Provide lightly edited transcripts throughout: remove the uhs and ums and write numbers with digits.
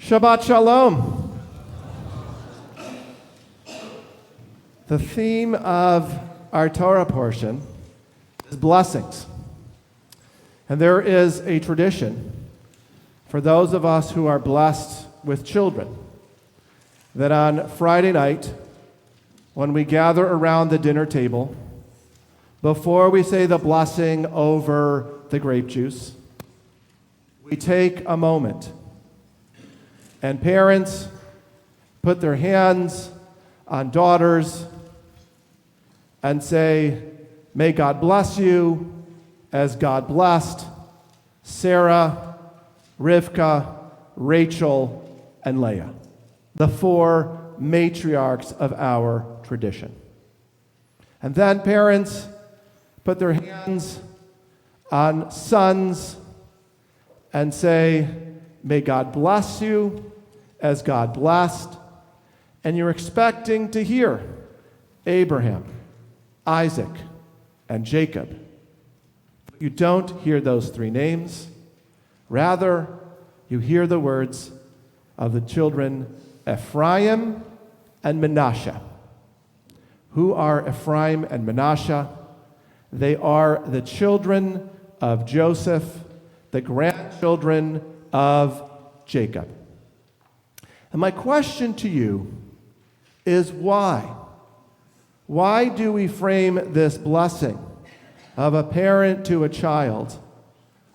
Shabbat Shalom. The theme of our Torah portion is blessings. And there is a tradition for those of us who are blessed with children that on Friday night, when we gather around the dinner table, before we say the blessing over the grape juice, we take a moment and parents put their hands on daughters and say, "May God bless you as God blessed Sarah, Rivka, Rachel, and Leah," the four matriarchs of our tradition. And then parents put their hands on sons and say, "May God bless you as God blessed," and you're expecting to hear Abraham, Isaac, and Jacob. You don't hear those three names. Rather, you hear the words of the children Ephraim and Manasseh. Who are Ephraim and Manasseh? They are the children of Joseph, the grandchildren of Jacob. And my question to you is why? Why do we frame this blessing of a parent to a child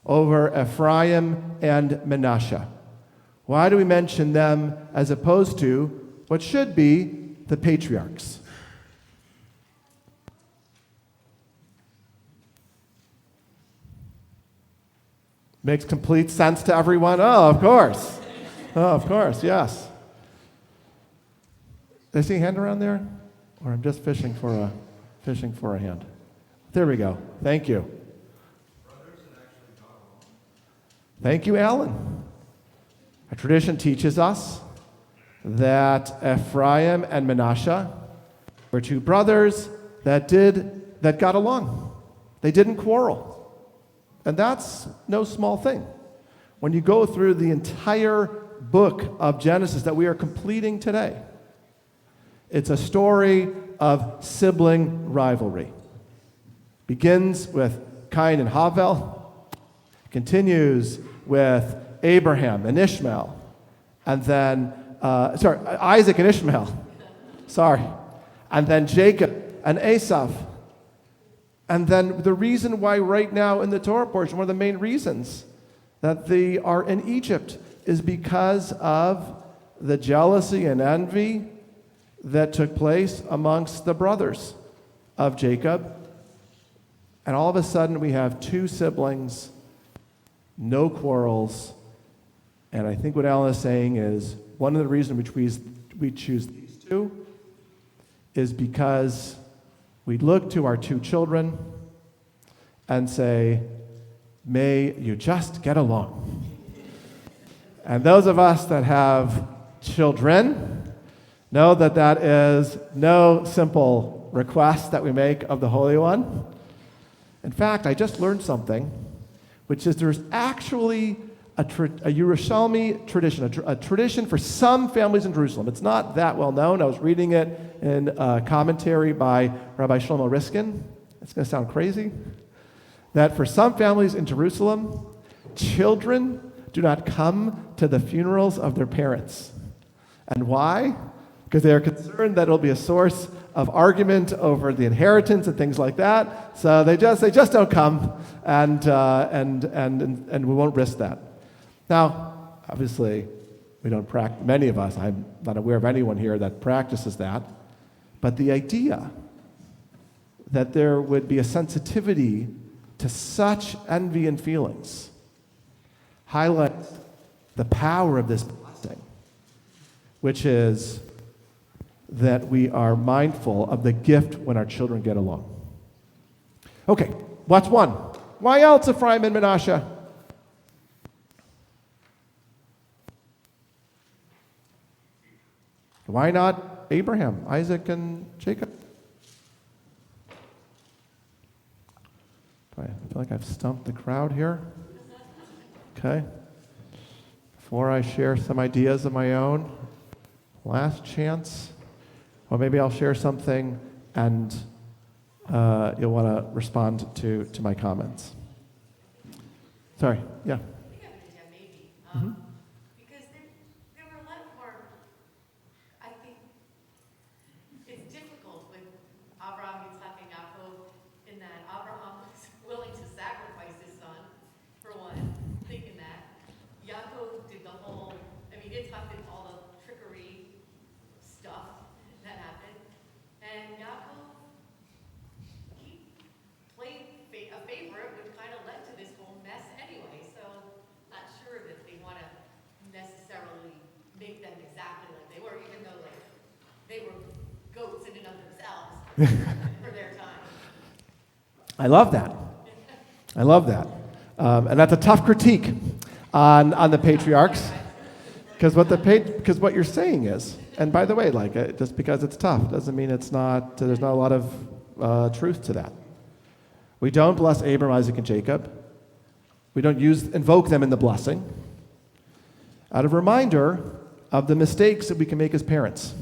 over Ephraim and Manasseh? Why do we mention them as opposed to what should be the patriarchs? Makes complete sense to everyone? Oh, of course. Oh, of course, yes. Did I see a hand around there? Or I'm just fishing for a hand. There we go. Thank you. Thank you, Alan. Our tradition teaches us that Ephraim and Manasseh were two brothers that got along. They didn't quarrel. And that's no small thing. When you go through the entire book of Genesis that we are completing today, it's a story of sibling rivalry. Begins with Cain and Havel, continues with Abraham and Ishmael, and then, Isaac and Ishmael, and then Jacob and Esau. And then the reason why right now in the Torah portion, one of the main reasons that they are in Egypt is because of the jealousy and envy that took place amongst the brothers of Jacob. And all of a sudden we have two siblings, no quarrels. And I think what Alan is saying is one of the reasons which we choose these two is because we look to our two children and say, "May you just get along." And those of us that have children know that that is no simple request that we make of the Holy One. In fact, I just learned something, which is there's actually a Yerushalmi tradition, a tradition for some families in Jerusalem. It's not that well known. I was reading it in a commentary by Rabbi Shlomo Riskin. It's going to sound crazy. That for some families in Jerusalem, children do not come to the funerals of their parents. And why? Because they are concerned that it'll be a source of argument over the inheritance and things like that. So they just don't come, and we won't risk that. Now, obviously, we don't practice. Many of us, I'm not aware of anyone here that practices that. But the idea that there would be a sensitivity to such envy and feelings highlights the power of this blessing, which is that we are mindful of the gift when our children get along. Okay, what's one? Why else Ephraim and Manasseh? Why not Abraham, Isaac, and Jacob? I feel like I've stumped the crowd here. Okay. before I share some ideas of my own, last chance. Or maybe I'll share something and you'll want to respond to my comments. Sorry, yeah. I think I have an idea, maybe. Because there were a lot more, I think, it's difficult with Abraham, Yitzhak, and Yaakov in that Abraham was willing to sacrifice his son, for one, thinking that. Yaakov did the whole, Yitzhak did all the trickery stuff that happened. And Yaakov, he played a favorite, which kind of led to this whole mess anyway. So, not sure that they want to necessarily make them exactly like they were, even though they were goats in and of themselves for their time. I love that. I love that. And that's a tough critique on the patriarchs, because what you're saying is, and by the way, just because it's tough doesn't mean there's not a lot of truth to that. We don't bless Abram, Isaac, and Jacob. We don't invoke them in the blessing out of reminder of the mistakes that we can make as parents.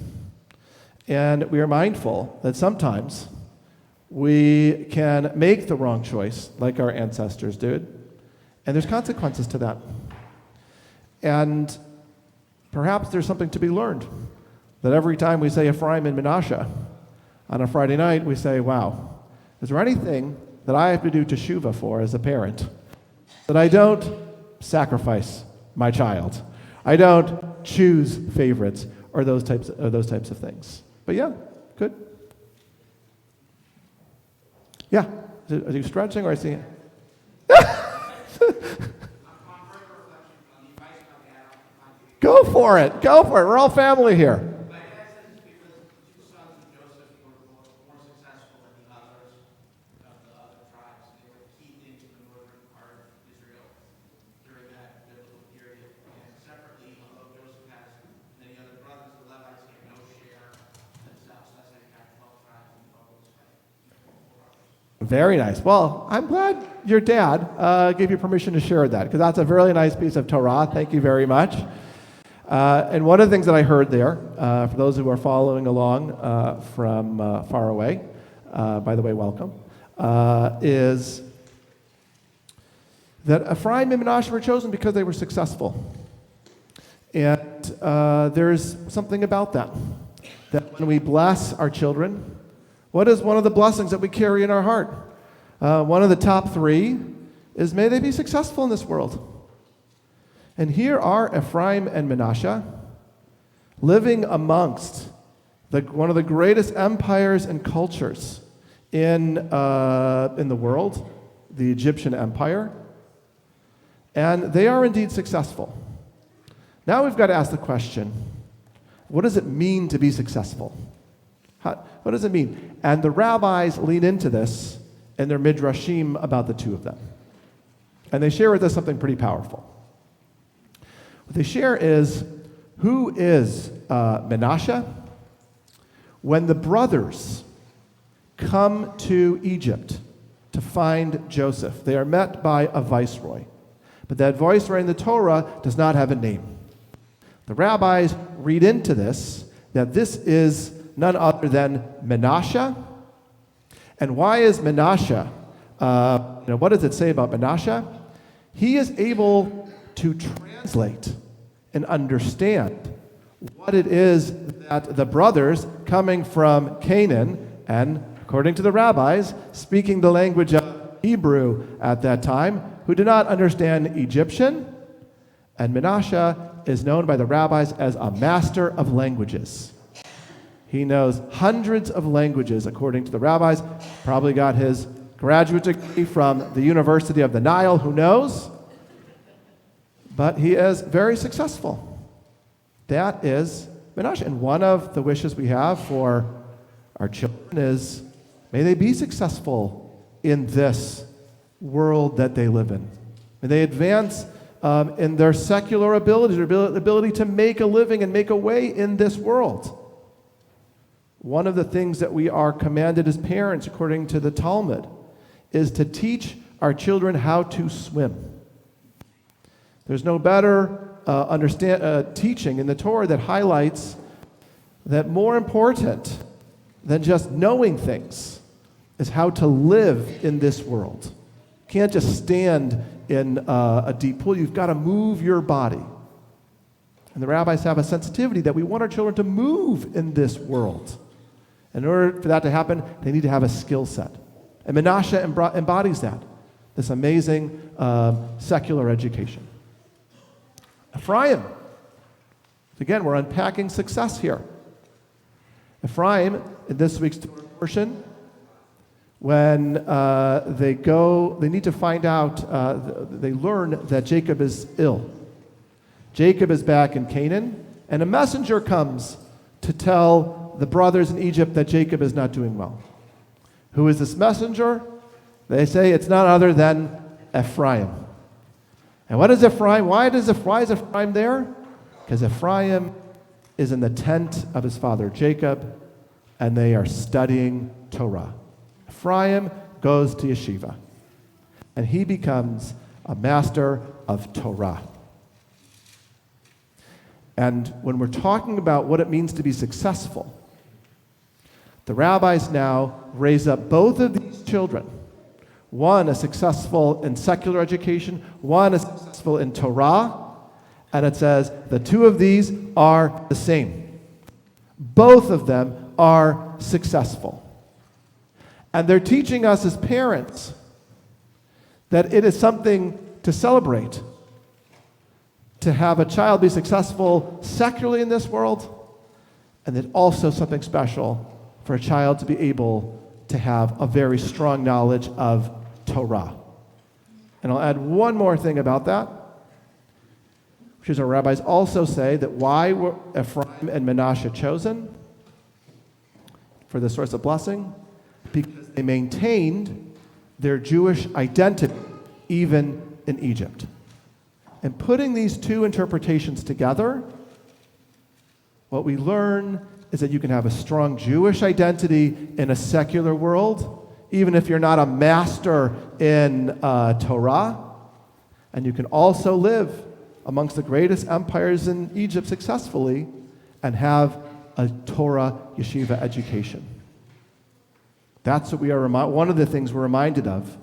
And we are mindful that sometimes we can make the wrong choice, like our ancestors did, and there's consequences to that. And perhaps there's something to be learned, that every time we say Ephraim and Manasseh on a Friday night, we say, wow, is there anything that I have to do teshuvah for as a parent, that I don't sacrifice my child, I don't choose favorites, or those types of things. But yeah, good. Yeah, are you stretching or I see? Go for it. We're all family here. My dad says because the two sons of Joseph were more successful than the others of the other tribes. They were keyed into the northern part of Israel during that biblical period. And separately, although Joseph has many other brothers, the Levites get no share themselves. That's how you have 12 tribes in total. Very nice. Well, I'm glad your dad gave you permission to share that, because that's a really nice piece of Torah. Thank you very much. And one of the things that I heard there, for those who are following along from far away, by the way, welcome, is that Ephraim and Manasseh were chosen because they were successful. And there's something about that when we bless our children, what is one of the blessings that we carry in our heart? One of the top 3 is, may they be successful in this world. And here are Ephraim and Manasseh living amongst one of the greatest empires and cultures in the world, the Egyptian Empire. And they are indeed successful. Now we've got to ask the question, what does it mean to be successful? What does it mean? And the rabbis lean into this in their midrashim about the two of them. And they share with us something pretty powerful. What they share is, who is Manasseh? When the brothers come to Egypt to find Joseph, they are met by a viceroy. But that viceroy in the Torah does not have a name. The rabbis read into this that this is none other than Manasseh. And why is Manasseh? What does it say about Manasseh? He is able to translate and understand what it is that the brothers coming from Canaan, and according to the rabbis, speaking the language of Hebrew at that time, who did not understand Egyptian. And Manasseh is known by the rabbis as a master of languages. He knows hundreds of languages, according to the rabbis. Probably got his graduate degree from the University of the Nile, who knows? But he is very successful. That is Manasseh. And one of the wishes we have for our children is, may they be successful in this world that they live in. May they advance in their secular ability, their ability to make a living and make a way in this world. One of the things that we are commanded as parents, according to the Talmud, is to teach our children how to swim. There's no better teaching in the Torah that highlights that more important than just knowing things is how to live in this world. You can't just stand in a deep pool. You've got to move your body. And the rabbis have a sensitivity that we want our children to move in this world. In order for that to happen, they need to have a skill set. And Menashe embodies that, this amazing secular education. Ephraim. Again, we're unpacking success here. Ephraim, in this week's portion, when they need to find out, they learn that Jacob is ill. Jacob is back in Canaan, and a messenger comes to tell the brothers in Egypt that Jacob is not doing well. Who is this messenger? They say it's none other than Ephraim. And what is Ephraim? Why is Ephraim there? Because Ephraim is in the tent of his father Jacob, and they are studying Torah. Ephraim goes to yeshiva, and he becomes a master of Torah. And when we're talking about what it means to be successful, the rabbis now raise up both of these children. One is successful in secular education, one is successful in Torah, and it says the two of these are the same. Both of them are successful. And they're teaching us as parents that it is something to celebrate, to have a child be successful secularly in this world, and that also something special for a child to be able to have a very strong knowledge of Torah. And I'll add one more thing about that, which is our rabbis also say that why were Ephraim and Menashe chosen for the source of blessing? Because they maintained their Jewish identity even in Egypt. And putting these two interpretations together, what we learn is that you can have a strong Jewish identity in a secular world, even if you're not a master in Torah, and you can also live amongst the greatest empires in Egypt successfully and have a Torah yeshiva education. That's what we are one of the things we're reminded of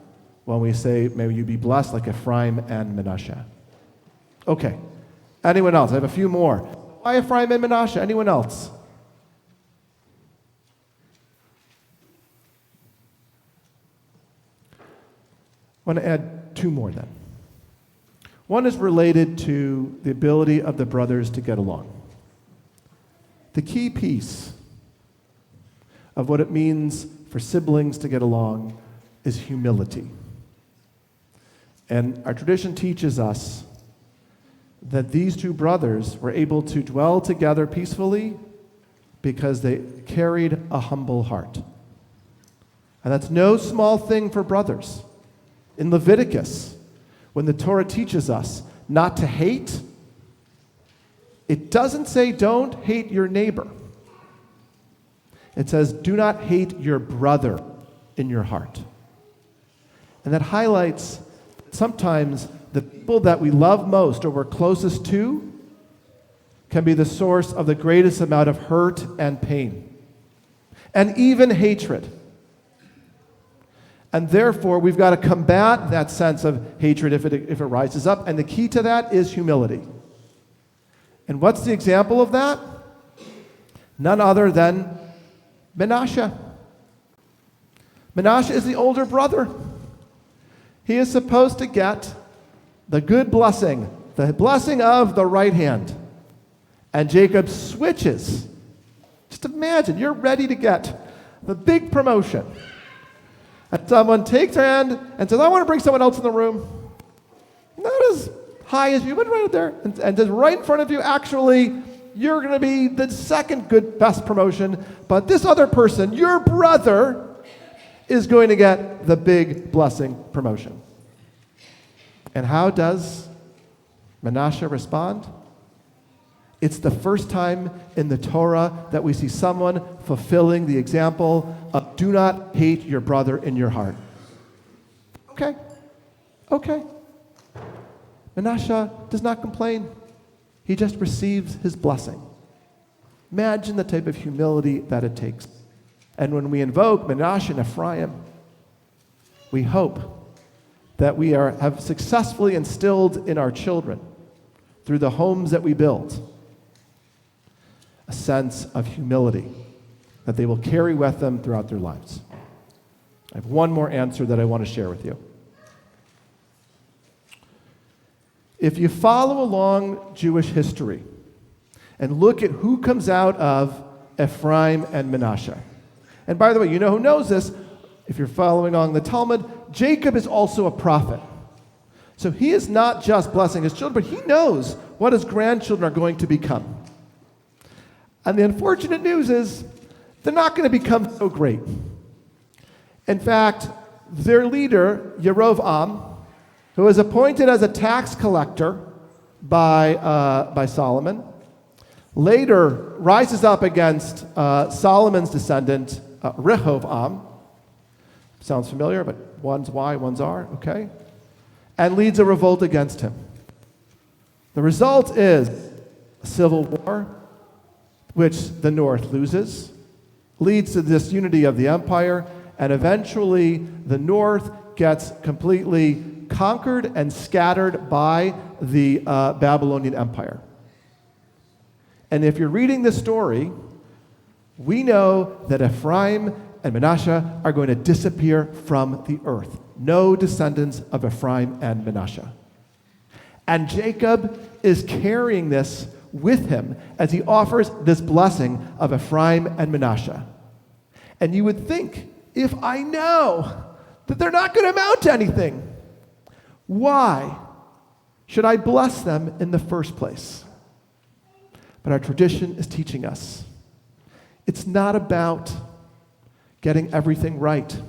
when we say, may you be blessed like Ephraim and Menashe. Okay, anyone else? I have a few more. Why Ephraim and Menashe? Anyone else? I want to add two more then. One is related to the ability of the brothers to get along. The key piece of what it means for siblings to get along is humility. And our tradition teaches us that these two brothers were able to dwell together peacefully because they carried a humble heart. And that's no small thing for brothers. In Leviticus, when the Torah teaches us not to hate, it doesn't say don't hate your neighbor. It says do not hate your brother in your heart. And that highlights sometimes the people that we love most or we're closest to can be the source of the greatest amount of hurt and pain, and even hatred. And therefore, we've got to combat that sense of hatred if it rises up. And the key to that is humility. And what's the example of that? None other than Menashe. Menashe is the older brother. He is supposed to get the good blessing, the blessing of the right hand. And Jacob switches. Just imagine, you're ready to get the big promotion. And someone takes her hand and says, I want to bring someone else in the room. Not as high as you, but right there. And just right in front of you, actually, you're going to be the second best promotion. But this other person, your brother, is going to get the big blessing promotion. And how does Menashe respond? It's the first time in the Torah that we see someone fulfilling the example of do not hate your brother in your heart. Okay. Menashe does not complain. He just receives his blessing. Imagine the type of humility that it takes. And when we invoke Menashe and Ephraim, we hope that we have successfully instilled in our children, through the homes that we build, a sense of humility that they will carry with them throughout their lives. I have one more answer that I want to share with you. If you follow along Jewish history and look at who comes out of Ephraim and Menashe, and by the way, you know who knows this, if you're following along the Talmud, Jacob is also a prophet. So he is not just blessing his children, but he knows what his grandchildren are going to become. And the unfortunate news is they're not going to become so great. In fact, their leader, Yerovam, who was appointed as a tax collector by Solomon, later rises up against Solomon's descendant, Rehoboam. Sounds familiar, but one's Y, one's R, okay? And leads a revolt against him. The result is a civil war, which the north loses, leads to disunity of the empire, and eventually the north gets completely conquered and scattered by the Babylonian Empire. And if you're reading this story, we know that Ephraim and Menashe are going to disappear from the earth. No descendants of Ephraim and Menashe. And Jacob is carrying this with him as he offers this blessing of Ephraim and Menashe. And you would think, if I know that they're not going to amount to anything, why should I bless them in the first place? But our tradition is teaching us it's not about getting everything right.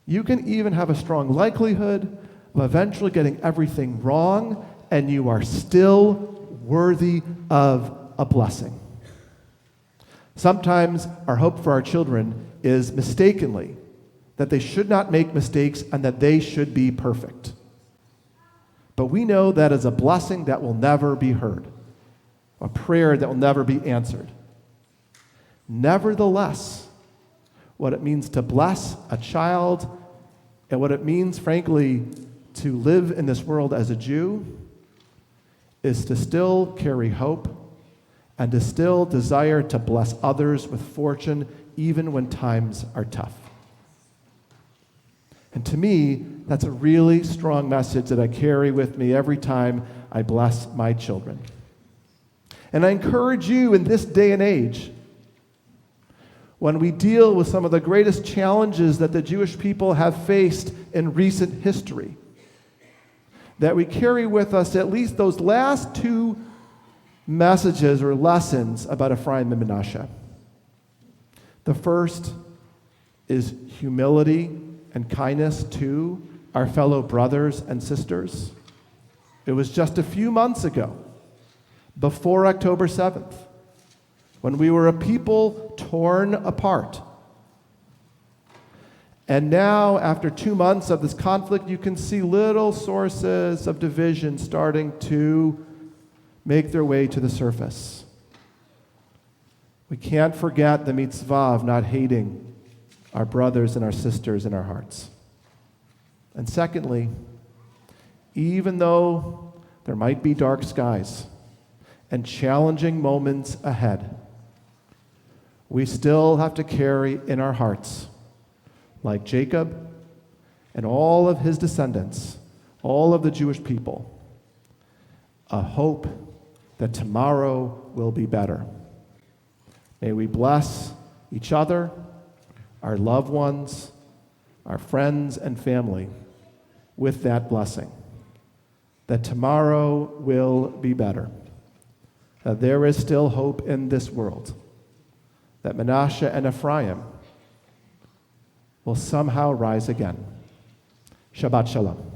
You can even have a strong likelihood of eventually getting everything wrong, and you are still worthy of a blessing. Sometimes our hope for our children is mistakenly that they should not make mistakes and that they should be perfect. But we know that is a blessing that will never be heard, a prayer that will never be answered. Nevertheless, what it means to bless a child and what it means, frankly, to live in this world as a Jew is to still carry hope and to still desire to bless others with fortune even when times are tough. And to me, that's a really strong message that I carry with me every time I bless my children. And I encourage you in this day and age, when we deal with some of the greatest challenges that the Jewish people have faced in recent history, that we carry with us at least those last two messages or lessons about Ephraim and Menashe. The first is humility and kindness to our fellow brothers and sisters. It was just a few months ago, before October 7th, when we were a people torn apart. And now, after 2 months of this conflict, you can see little sources of division starting to make their way to the surface. We can't forget the mitzvah of not hating our brothers and our sisters in our hearts. And secondly, even though there might be dark skies and challenging moments ahead, we still have to carry in our hearts, like Jacob and all of his descendants, all of the Jewish people, a hope that tomorrow will be better. May we bless each other, our loved ones, our friends and family with that blessing, that tomorrow will be better, that there is still hope in this world, that Menashe and Ephraim will somehow rise again. Shabbat Shalom.